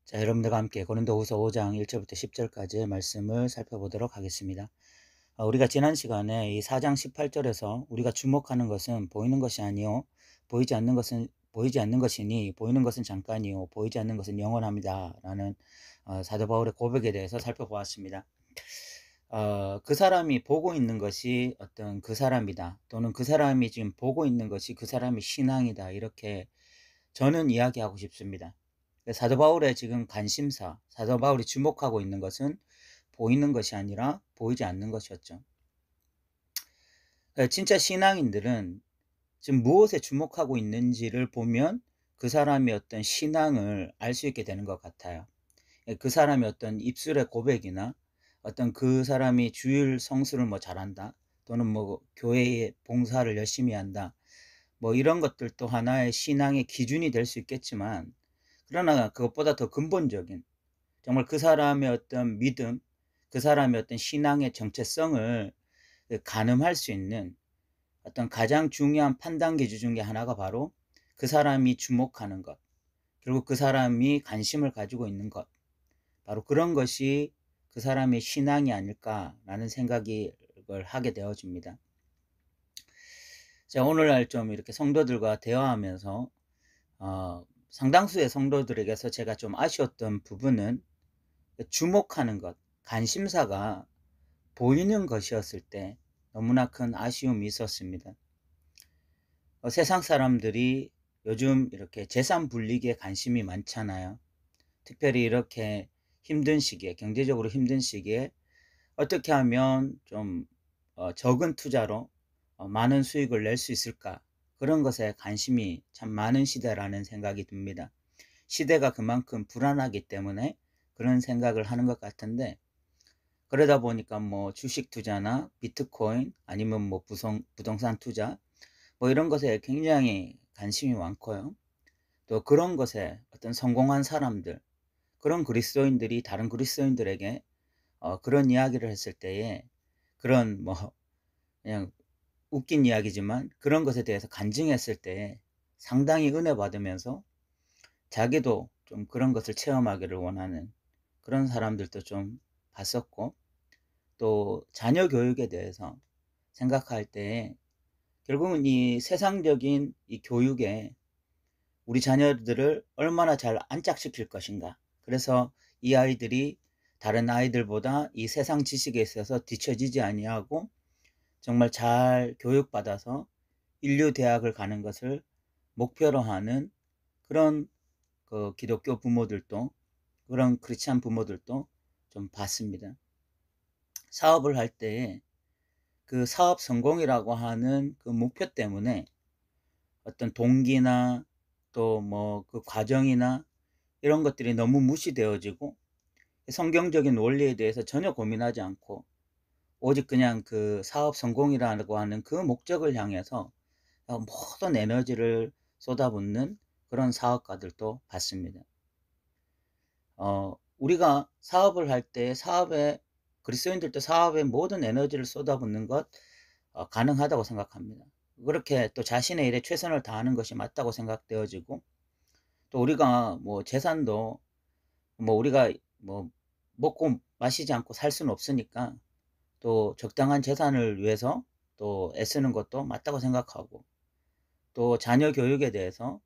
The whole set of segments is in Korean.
자, 여러분들과 함께 고린도후서 5장 1절부터 10절까지의 말씀을 살펴보도록 하겠습니다. 우리가 지난 시간에 이 4장 18절에서 우리가 주목하는 것은 보이는 것이 아니요 보이지 않는 것이니 보이는 것은 잠깐이요 보이지 않는 것은 영원합니다라는 사도 바울의 고백에 대해서 살펴보았습니다. 그 사람이 보고 있는 것이 어떤 그 사람이다, 또는 그 사람이 지금 보고 있는 것이 그 사람의 신앙이다, 이렇게 저는 이야기하고 싶습니다. 사도 바울의 지금 관심사, 사도 바울이 주목하고 있는 것은 보이는 것이 아니라 보이지 않는 것이었죠. 진짜 신앙인들은 지금 무엇에 주목하고 있는지를 보면 그 사람의 어떤 신앙을 알 수 있게 되는 것 같아요. 그 사람의 어떤 입술의 고백이나 어떤 그 사람이 주일 성수를 뭐 잘한다, 또는 뭐 교회에 봉사를 열심히 한다, 뭐 이런 것들도 하나의 신앙의 기준이 될 수 있겠지만, 그러나 그것보다 더 근본적인, 정말 그 사람의 어떤 믿음, 그 사람의 어떤 신앙의 정체성을 가늠할 수 있는 어떤 가장 중요한 판단 기준 중에 하나가 바로 그 사람이 주목하는 것, 결국 그 사람이 관심을 가지고 있는 것, 바로 그런 것이 그 사람의 신앙이 아닐까라는 생각을 하게 되어집니다. 자, 오늘날 좀 이렇게 성도들과 대화하면서 상당수의 성도들에게서 제가 좀 아쉬웠던 부분은, 주목하는 것, 관심사가 보이는 것이었을 때 너무나 큰 아쉬움이 있었습니다. 세상 사람들이 요즘 이렇게 재산 불리기에 관심이 많잖아요. 특별히 이렇게 힘든 시기에, 경제적으로 힘든 시기에 어떻게 하면 좀 적은 투자로 많은 수익을 낼 수 있을까, 그런 것에 관심이 참 많은 시대라는 생각이 듭니다. 시대가 그만큼 불안하기 때문에 그런 생각을 하는 것 같은데, 그러다 보니까 뭐 주식 투자나 비트코인, 아니면 뭐 부동산 투자, 뭐 이런 것에 굉장히 관심이 많고요. 또 그런 것에 어떤 성공한 사람들, 그런 그리스도인들이 다른 그리스도인들에게 그런 이야기를 했을 때에, 그런 뭐 그냥 웃긴 이야기지만 그런 것에 대해서 간증했을 때 상당히 은혜 받으면서 자기도 좀 그런 것을 체험하기를 원하는 그런 사람들도 좀 봤었고, 또 자녀 교육에 대해서 생각할 때 결국은 이 세상적인 이 교육에 우리 자녀들을 얼마나 잘 안착시킬 것인가, 그래서 이 아이들이 다른 아이들보다 이 세상 지식에 있어서 뒤처지지 아니하고 정말 잘 교육받아서 인류 대학을 가는 것을 목표로 하는 그런 그 기독교 부모들도, 그런 크리스찬 부모들도 좀 봤습니다. 사업을 할 때에 그 사업 성공이라고 하는 그 목표 때문에 어떤 동기나 또 뭐 그 과정이나 이런 것들이 너무 무시되어지고, 성경적인 원리에 대해서 전혀 고민하지 않고 오직 그냥 그 사업 성공이라고 하는 그 목적을 향해서 모든 에너지를 쏟아붓는 그런 사업가들도 봤습니다. 우리가 사업을 할 때 그리스도인들도 사업에 모든 에너지를 쏟아붓는 것 가능하다고 생각합니다. 그렇게 또 자신의 일에 최선을 다하는 것이 맞다고 생각되어지고, 또 우리가 뭐 재산도 뭐 우리가 뭐 먹고 마시지 않고 살 수는 없으니까 또 적당한 재산을 위해서 또 애쓰는 것도 맞다고 생각하고, 또 자녀 교육에 대해서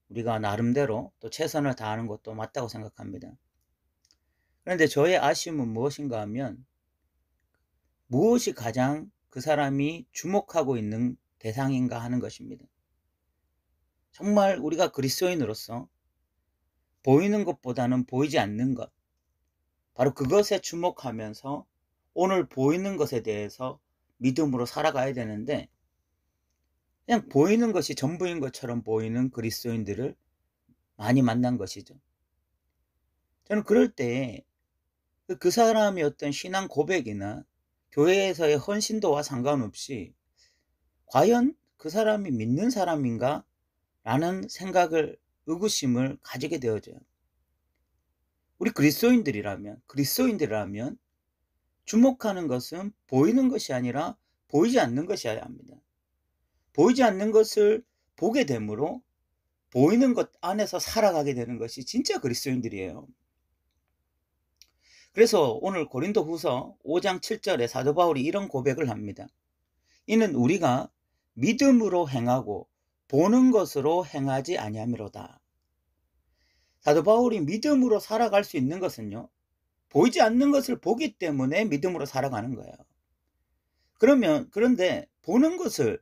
우리가 나름대로 또 최선을 다하는 것도 맞다고 생각합니다. 그런데 저의 아쉬움은 무엇인가 하면, 무엇이 가장 그 사람이 주목하고 있는 대상인가 하는 것입니다. 정말 우리가 그리스도인으로서 보이는 것보다는 보이지 않는 것, 바로 그것에 주목하면서 오늘 보이는 것에 대해서 믿음으로 살아가야 되는데, 그냥 보이는 것이 전부인 것처럼 보이는 그리스도인들을 많이 만난 것이죠. 저는 그럴 때 그 사람의 어떤 신앙 고백이나 교회에서의 헌신도와 상관없이 과연 그 사람이 믿는 사람인가 라는 생각을, 의구심을 가지게 되어져요. 우리 그리스도인들이라면 주목하는 것은 보이는 것이 아니라 보이지 않는 것이어야 합니다. 보이지 않는 것을 보게 되므로 보이는 것 안에서 살아가게 되는 것이 진짜 그리스도인들이에요. 그래서 오늘 고린도후서 5장 7절에 사도 바울이 이런 고백을 합니다. 이는 우리가 믿음으로 행하고 보는 것으로 행하지 아니함이로다. 사도 바울이 믿음으로 살아갈 수 있는 것은요, 보이지 않는 것을 보기 때문에 믿음으로 살아가는 거예요. 그런데 보는 것을,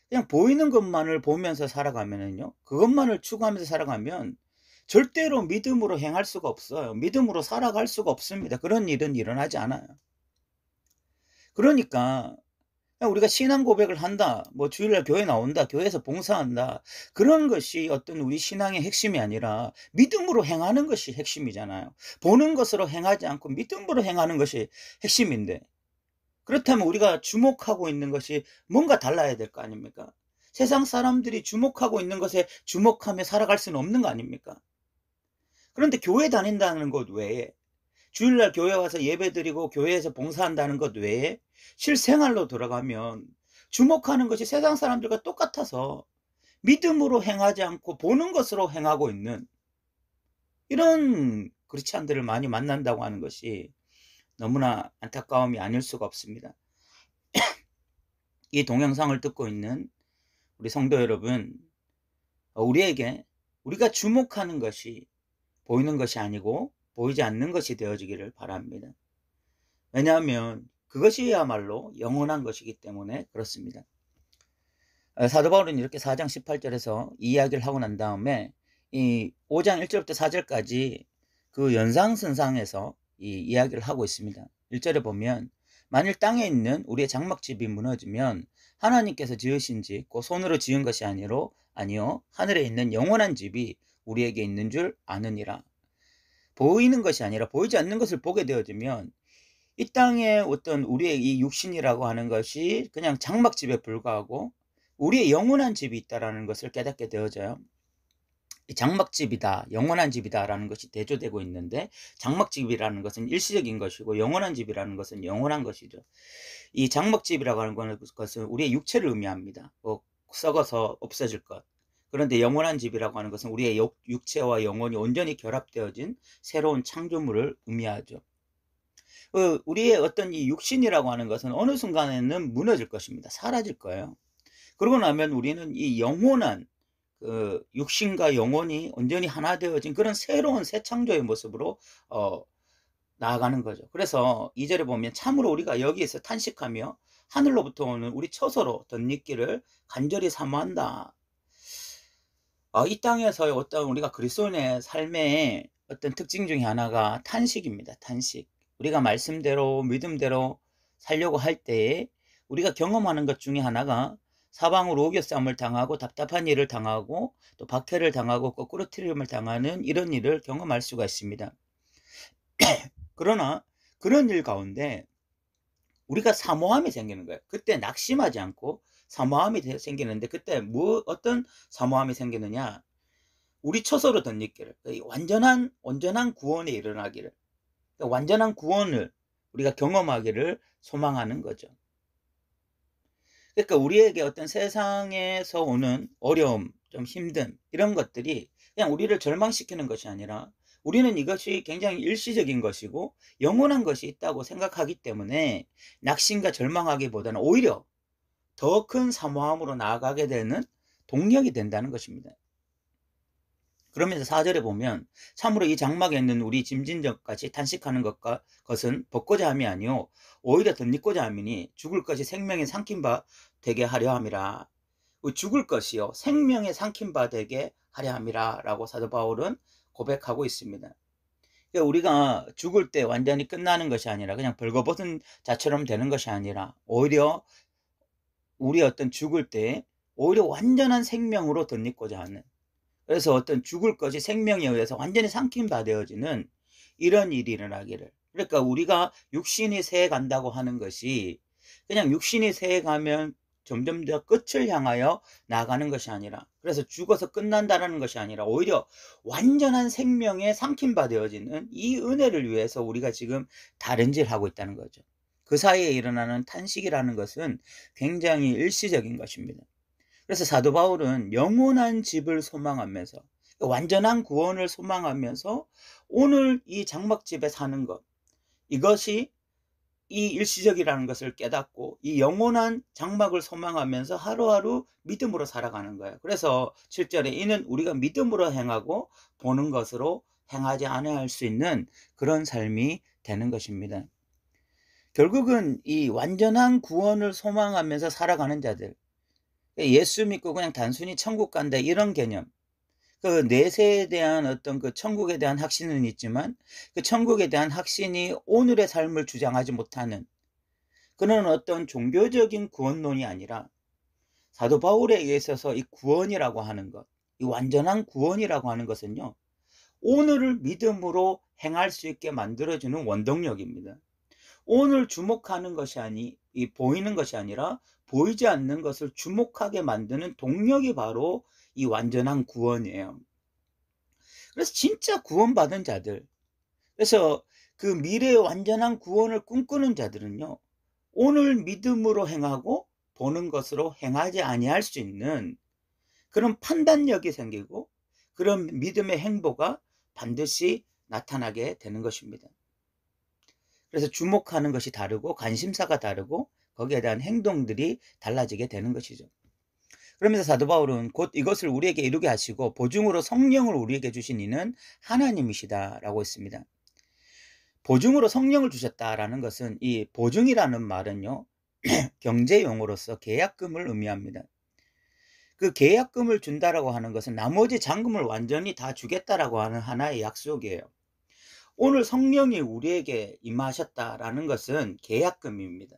그냥 보이는 것만을 보면서 살아가면은요, 그것만을 추구하면서 살아가면 절대로 믿음으로 행할 수가 없어요. 믿음으로 살아갈 수가 없습니다. 그런 일은 일어나지 않아요. 그러니까 우리가 신앙 고백을 한다, 뭐 주일날 교회 나온다, 교회에서 봉사한다, 그런 것이 어떤 우리 신앙의 핵심이 아니라 믿음으로 행하는 것이 핵심이잖아요. 보는 것으로 행하지 않고 믿음으로 행하는 것이 핵심인데, 그렇다면 우리가 주목하고 있는 것이 뭔가 달라야 될 거 아닙니까? 세상 사람들이 주목하고 있는 것에 주목하며 살아갈 수는 없는 거 아닙니까? 그런데 교회 다닌다는 것 외에, 주일날 교회 와서 예배드리고 교회에서 봉사한다는 것 외에 실생활로 들어가면 주목하는 것이 세상 사람들과 똑같아서 믿음으로 행하지 않고 보는 것으로 행하고 있는 이런 크리스찬들을 많이 만난다고 하는 것이 너무나 안타까움이 아닐 수가 없습니다. 이 동영상을 듣고 있는 우리 성도 여러분, 우리에게 우리가 주목하는 것이 보이는 것이 아니고 보이지 않는 것이 되어지기를 바랍니다. 왜냐하면 그것이야말로 영원한 것이기 때문에 그렇습니다. 사도 바울은 이렇게 4장 18절에서 이야기를 하고 난 다음에 이 5장 1절부터 4절까지 그 연상선상에서 이 이야기를 하고 있습니다. 1절에 보면 만일 땅에 있는 우리의 장막집이 무너지면 하나님께서 지으신 집, 그 손으로 지은 것이 아니요 하늘에 있는 영원한 집이 우리에게 있는 줄 아느니라. 보이는 것이 아니라 보이지 않는 것을 보게 되어지면 이 땅에 어떤 우리의 이 육신이라고 하는 것이 그냥 장막집에 불과하고 우리의 영원한 집이 있다라는 것을 깨닫게 되어져요. 장막집이다, 영원한 집이다라는 것이 대조되고 있는데, 장막집이라는 것은 일시적인 것이고 영원한 집이라는 것은 영원한 것이죠. 이 장막집이라고 하는 것은 우리의 육체를 의미합니다. 썩어서 없어질 것. 그런데 영원한 집이라고 하는 것은 우리의 육체와 영혼이 온전히 결합되어진 새로운 창조물을 의미하죠. 우리의 어떤 이 육신이라고 하는 것은 어느 순간에는 무너질 것입니다. 사라질 거예요. 그러고 나면 우리는 이 영원한 육신과 영혼이 온전히 하나 되어진 그런 새로운 새 창조의 모습으로 나아가는 거죠. 그래서 2절에 보면 참으로 우리가 여기에서 탄식하며 하늘로부터 오는 우리 처소로 덧입기를 간절히 사모한다. 이 땅에서의 어떤 우리가 그리스도인의 삶의 어떤 특징 중에 하나가 탄식입니다. 탄식. 우리가 말씀대로 믿음대로 살려고 할 때에 우리가 경험하는 것 중에 하나가 사방으로 우겨싸움을 당하고 답답한 일을 당하고 또 박해를 당하고 거꾸로 트림을 당하는 이런 일을 경험할 수가 있습니다. 그러나 그런 일 가운데 우리가 사모함이 생기는 거예요. 그때 낙심하지 않고 사모함이 생기는데, 그때 어떤 사모함이 생기느냐, 우리 처소로 덧입기를, 온전한 구원이 일어나기를, 완전한 구원을 우리가 경험하기를 소망하는 거죠. 그러니까 우리에게 어떤 세상에서 오는 어려움, 좀 힘든 이런 것들이 그냥 우리를 절망시키는 것이 아니라 우리는 이것이 굉장히 일시적인 것이고 영원한 것이 있다고 생각하기 때문에 낙심과 절망하기보다는 오히려 더 큰 사모함으로 나아가게 되는 동력이 된다는 것입니다. 그러면서 4절에 보면 참으로 이 장막에 있는 우리 짐진적같이 탄식하는 것은 벗고자 함이 아니요 오히려 덧입고자 함이니 죽을 것이 생명에 삼킨 바 되게 하려 함이라. 죽을 것이요 생명에 삼킨 바 되게 하려 함이라 라고 사도 바울은 고백하고 있습니다. 그러니까 우리가 죽을 때 완전히 끝나는 것이 아니라 그냥 벌거벗은 자처럼 되는 것이 아니라 오히려 우리 어떤 죽을 때 오히려 완전한 생명으로 덧입고자 하는, 그래서 어떤 죽을 것이 생명에 의해서 완전히 삼킨 바 되어지는 이런 일이 일어나기를. 그러니까 우리가 육신이 새해 간다고 하는 것이 그냥 육신이 새해 가면 점점 더 끝을 향하여 나아가는 것이 아니라, 그래서 죽어서 끝난다는 것이 아니라 오히려 완전한 생명에 삼킨 바 되어지는 이 은혜를 위해서 우리가 지금 다른질하고 있다는 거죠. 그 사이에 일어나는 탄식이라는 것은 굉장히 일시적인 것입니다. 그래서 사도 바울은 영원한 집을 소망하면서, 완전한 구원을 소망하면서 오늘 이 장막집에 사는 것, 이것이 이 일시적이라는 것을 깨닫고 이 영원한 장막을 소망하면서 하루하루 믿음으로 살아가는 거예요. 그래서 7절에 이는 우리가 믿음으로 행하고 보는 것으로 행하지 않아야 할 수 있는 그런 삶이 되는 것입니다. 결국은 이 완전한 구원을 소망하면서 살아가는 자들, 예수 믿고 그냥 단순히 천국 간다 이런 개념, 그 내세에 대한 어떤 그 천국에 대한 확신은 있지만 그 천국에 대한 확신이 오늘의 삶을 주장하지 못하는 그런 어떤 종교적인 구원론이 아니라 사도 바울에게 있어서 이 구원이라고 하는 것, 이 완전한 구원이라고 하는 것은요, 오늘을 믿음으로 행할 수 있게 만들어주는 원동력입니다. 오늘 주목하는 것이 이 보이는 것이 아니라 보이지 않는 것을 주목하게 만드는 동력이 바로 이 완전한 구원이에요. 그래서 진짜 구원받은 자들, 그래서 그 미래의 완전한 구원을 꿈꾸는 자들은요, 오늘 믿음으로 행하고 보는 것으로 행하지 아니할 수 있는 그런 판단력이 생기고 그런 믿음의 행보가 반드시 나타나게 되는 것입니다. 그래서 주목하는 것이 다르고 관심사가 다르고 거기에 대한 행동들이 달라지게 되는 것이죠. 그러면서 사도 바울은 곧 이것을 우리에게 이루게 하시고 보증으로 성령을 우리에게 주신 이는 하나님이시다라고 했습니다. 보증으로 성령을 주셨다라는 것은 이 보증이라는 말은요, 경제 용어로서 계약금을 의미합니다. 그 계약금을 준다라고 하는 것은 나머지 잔금을 완전히 다 주겠다라고 하는 하나의 약속이에요. 오늘 성령이 우리에게 임하셨다라는 것은 계약금입니다.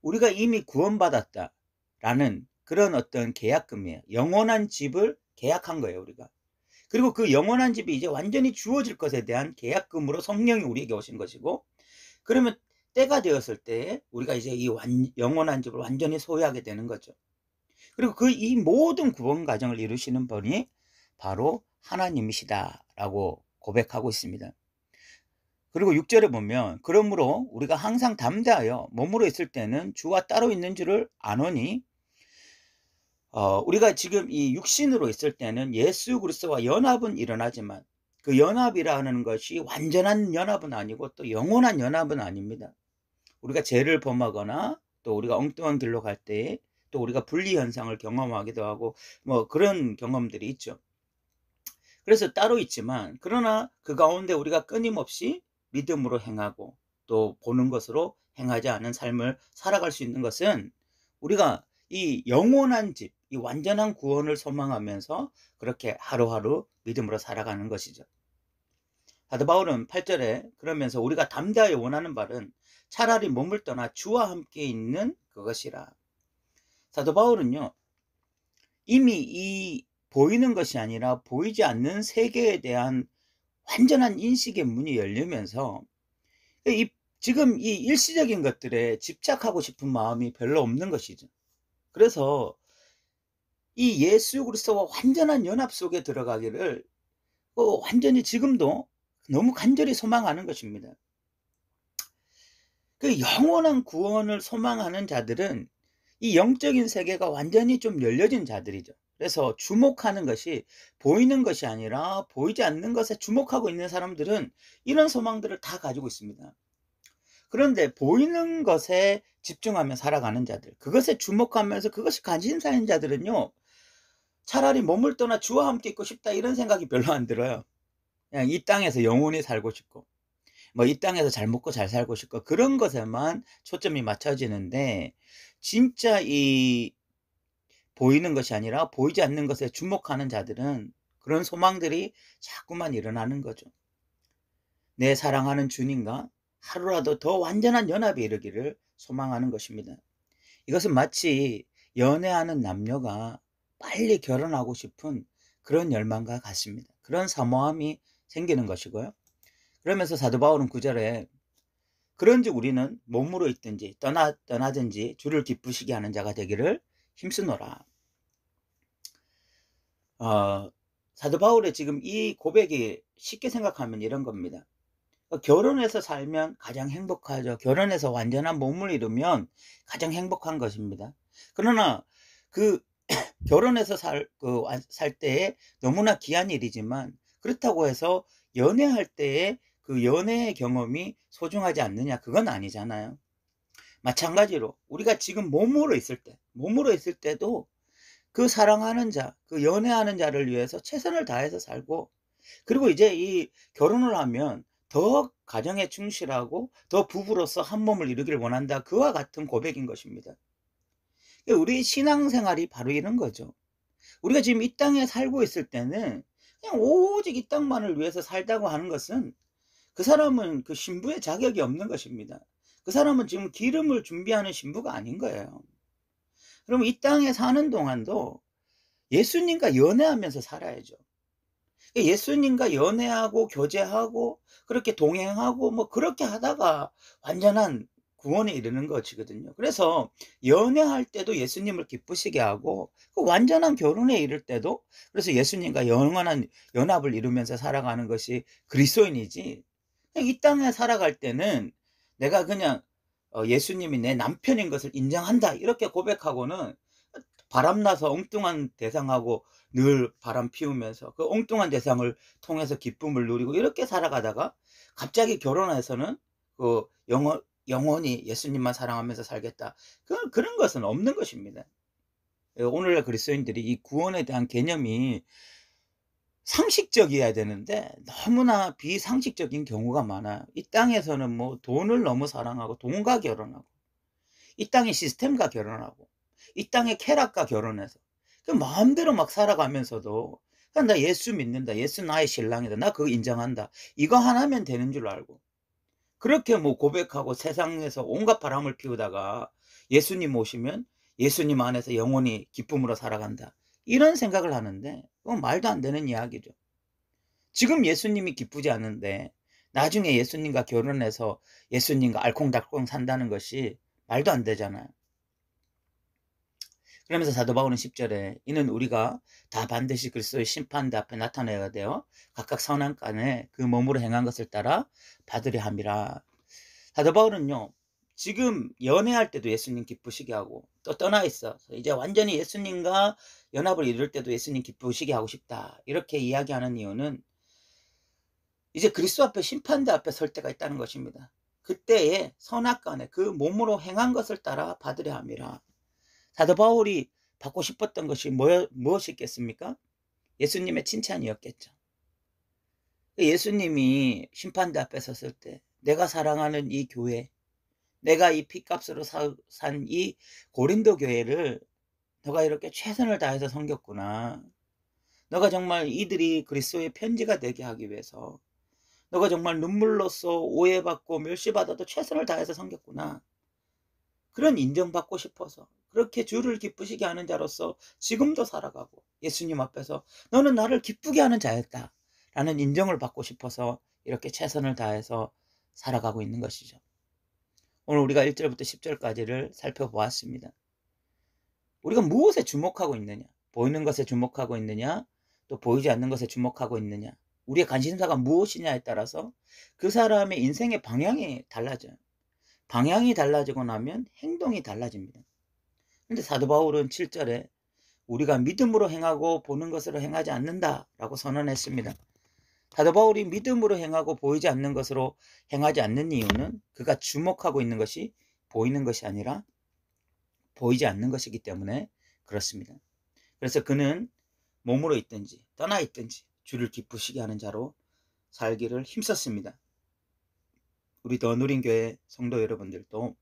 우리가 이미 구원받았다라는 그런 어떤 계약금이에요. 영원한 집을 계약한 거예요, 우리가. 그리고 그 영원한 집이 이제 완전히 주어질 것에 대한 계약금으로 성령이 우리에게 오신 것이고, 그러면 때가 되었을 때 우리가 이제 이 영원한 집을 완전히 소유하게 되는 거죠. 그리고 이 모든 구원 과정을 이루시는 분이 바로 하나님이시다라고 고백하고 있습니다. 그리고 6절에 보면 그러므로 우리가 항상 담대하여 몸으로 있을 때는 주와 따로 있는 줄을 아노니, 우리가 지금 이 육신으로 있을 때는 예수 그리스도와 연합은 일어나지만 그 연합이라는 것이 완전한 연합은 아니고 또 영원한 연합은 아닙니다. 우리가 죄를 범하거나 또 우리가 엉뚱한 길로 갈 때 또 우리가 분리 현상을 경험하기도 하고 뭐 그런 경험들이 있죠. 그래서 따로 있지만 그러나 그 가운데 우리가 끊임없이 믿음으로 행하고 또 보는 것으로 행하지 않은 삶을 살아갈 수 있는 것은 우리가 이 영원한 집, 이 완전한 구원을 소망하면서 그렇게 하루하루 믿음으로 살아가는 것이죠. 사도 바울은 8절에 그러면서 우리가 담대하여 원하는 바는 차라리 몸을 떠나 주와 함께 있는 그것이라. 사도 바울은요, 이미 이 보이는 것이 아니라 보이지 않는 세계에 대한 완전한 인식의 문이 열리면서 지금 이 일시적인 것들에 집착하고 싶은 마음이 별로 없는 것이죠. 그래서 이 예수 그리스도와 완전한 연합 속에 들어가기를 완전히 지금도 너무 간절히 소망하는 것입니다. 그 영원한 구원을 소망하는 자들은 이 영적인 세계가 완전히 좀 열려진 자들이죠. 그래서 주목하는 것이 보이는 것이 아니라 보이지 않는 것에 주목하고 있는 사람들은 이런 소망들을 다 가지고 있습니다. 그런데 보이는 것에 집중하며 살아가는 자들, 그것에 주목하면서 그것이 관심사인 자들은요, 차라리 몸을 떠나 주와 함께 있고 싶다 이런 생각이 별로 안 들어요. 그냥 이 땅에서 영원히 살고 싶고 뭐 이 땅에서 잘 먹고 잘 살고 싶고 그런 것에만 초점이 맞춰지는데, 진짜 이 보이는 것이 아니라 보이지 않는 것에 주목하는 자들은 그런 소망들이 자꾸만 일어나는 거죠. 내 사랑하는 주님과 하루라도 더 완전한 연합에 이르기를 소망하는 것입니다. 이것은 마치 연애하는 남녀가 빨리 결혼하고 싶은 그런 열망과 같습니다. 그런 사모함이 생기는 것이고요. 그러면서 사도 바울은 9절에 그런즉 우리는 몸으로 있든지 떠나든지 주를 기쁘시게 하는 자가 되기를 힘쓰노라. 사도 바울의 지금 이 고백이 쉽게 생각하면 이런 겁니다. 결혼해서 살면 가장 행복하죠. 결혼해서 완전한 몸을 이루면 가장 행복한 것입니다. 그러나 그 결혼해서 살 때에 너무나 귀한 일이지만 그렇다고 해서 연애할 때에 그 연애의 경험이 소중하지 않느냐? 그건 아니잖아요. 마찬가지로 우리가 지금 몸으로 있을 때도 그 사랑하는 자, 그 연애하는 자를 위해서 최선을 다해서 살고, 그리고 이제 이 결혼을 하면 더 가정에 충실하고 더 부부로서 한 몸을 이루기를 원한다. 그와 같은 고백인 것입니다. 우리 신앙생활이 바로 이런 거죠. 우리가 지금 이 땅에 살고 있을 때는 그냥 오직 이 땅만을 위해서 살다고 하는 것은, 그 사람은 그 신부의 자격이 없는 것입니다. 그 사람은 지금 기름을 준비하는 신부가 아닌 거예요. 그럼 이 땅에 사는 동안도 예수님과 연애하면서 살아야죠. 예수님과 연애하고 교제하고 그렇게 동행하고 뭐 그렇게 하다가 완전한 구원에 이르는 것이거든요. 그래서 연애할 때도 예수님을 기쁘시게 하고, 그 완전한 결혼에 이를 때도 그래서 예수님과 영원한 연합을 이루면서 살아가는 것이 그리스도인이지, 그냥 이 땅에 살아갈 때는 내가 그냥 예수님이 내 남편인 것을 인정한다 이렇게 고백하고는 바람나서 엉뚱한 대상하고 늘 바람 피우면서 그 엉뚱한 대상을 통해서 기쁨을 누리고 이렇게 살아가다가 갑자기 결혼해서는 그 영원히 예수님만 사랑하면서 살겠다. 그런 것은 없는 것입니다. 오늘날 그리스도인들이 이 구원에 대한 개념이 상식적이어야 되는데 너무나 비상식적인 경우가 많아요. 이 땅에서는 뭐 돈을 너무 사랑하고 돈과 결혼하고, 이 땅의 시스템과 결혼하고, 이 땅의 쾌락과 결혼해서 그 마음대로 막 살아가면서도 그냥 '나 예수 믿는다. 예수 나의 신랑이다. 나 그거 인정한다.' 이거 하나면 되는 줄 알고 그렇게 뭐 고백하고 세상에서 온갖 바람을 피우다가 예수님 오시면 '예수님 안에서 영원히 기쁨으로 살아간다.' 이런 생각을 하는데 그건 말도 안 되는 이야기죠. 지금 예수님이 기쁘지 않은데 나중에 예수님과 결혼해서 예수님과 알콩달콩 산다는 것이 말도 안 되잖아요. 그러면서 사도 바울은 10 절에 "이는 우리가 다 반드시 그리스도의 심판대 앞에 나타내야 되어 각각 선악간에 그 몸으로 행한 것을 따라 받으려 함이라." 사도 바울은요, 지금 연애할 때도 예수님 기쁘시게 하고 또 떠나 있어 이제 완전히 예수님과 연합을 이룰 때도 예수님 기쁘시게 하고 싶다 이렇게 이야기하는 이유는, 이제 그리스도 앞에 심판대 앞에 설 때가 있다는 것입니다. 그때에 선악간에 그 몸으로 행한 것을 따라 받으려 함이라. 사도 바울이 받고 싶었던 것이 무엇이겠습니까? 예수님의 칭찬이었겠죠. 예수님이 심판대 앞에 섰을 때 내가 사랑하는 이 교회, 내가 이 핏값으로 산 이 고린도 교회를 너가 이렇게 최선을 다해서 섬겼구나. 너가 정말 이들이 그리스도의 편지가 되게 하기 위해서 너가 정말 눈물로써 오해받고 멸시받아도 최선을 다해서 섬겼구나. 그런 인정받고 싶어서 그렇게 주를 기쁘시게 하는 자로서 지금도 살아가고 예수님 앞에서 너는 나를 기쁘게 하는 자였다 라는 인정을 받고 싶어서 이렇게 최선을 다해서 살아가고 있는 것이죠. 오늘 우리가 1절부터 10절까지를 살펴보았습니다. 우리가 무엇에 주목하고 있느냐? 보이는 것에 주목하고 있느냐? 또 보이지 않는 것에 주목하고 있느냐? 우리의 관심사가 무엇이냐에 따라서 그 사람의 인생의 방향이 달라져요. 방향이 달라지고 나면 행동이 달라집니다. 근데 사도 바울은 7절에 우리가 믿음으로 행하고 보는 것으로 행하지 않는다라고 선언했습니다. 사도 바울이 믿음으로 행하고 보이지 않는 것으로 행하지 않는 이유는 그가 주목하고 있는 것이 보이는 것이 아니라 보이지 않는 것이기 때문에 그렇습니다. 그래서 그는 몸으로 있든지 떠나 있든지 주를 기쁘시게 하는 자로 살기를 힘썼습니다. 우리 더 누린 교회 성도 여러분들도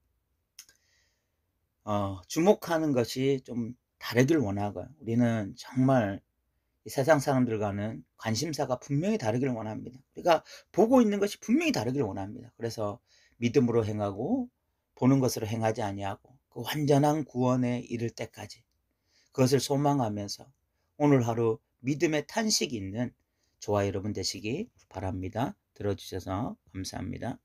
주목하는 것이 좀 다르길 원하고요. 우리는 정말 이 세상 사람들과는 관심사가 분명히 다르기를 원합니다. 우리가 보고 있는 것이 분명히 다르기를 원합니다. 그래서 믿음으로 행하고 보는 것으로 행하지 아니하고 그 완전한 구원에 이를 때까지 그것을 소망하면서 오늘 하루 믿음의 탄식이 있는 저와 여러분 되시기 바랍니다. 들어주셔서 감사합니다.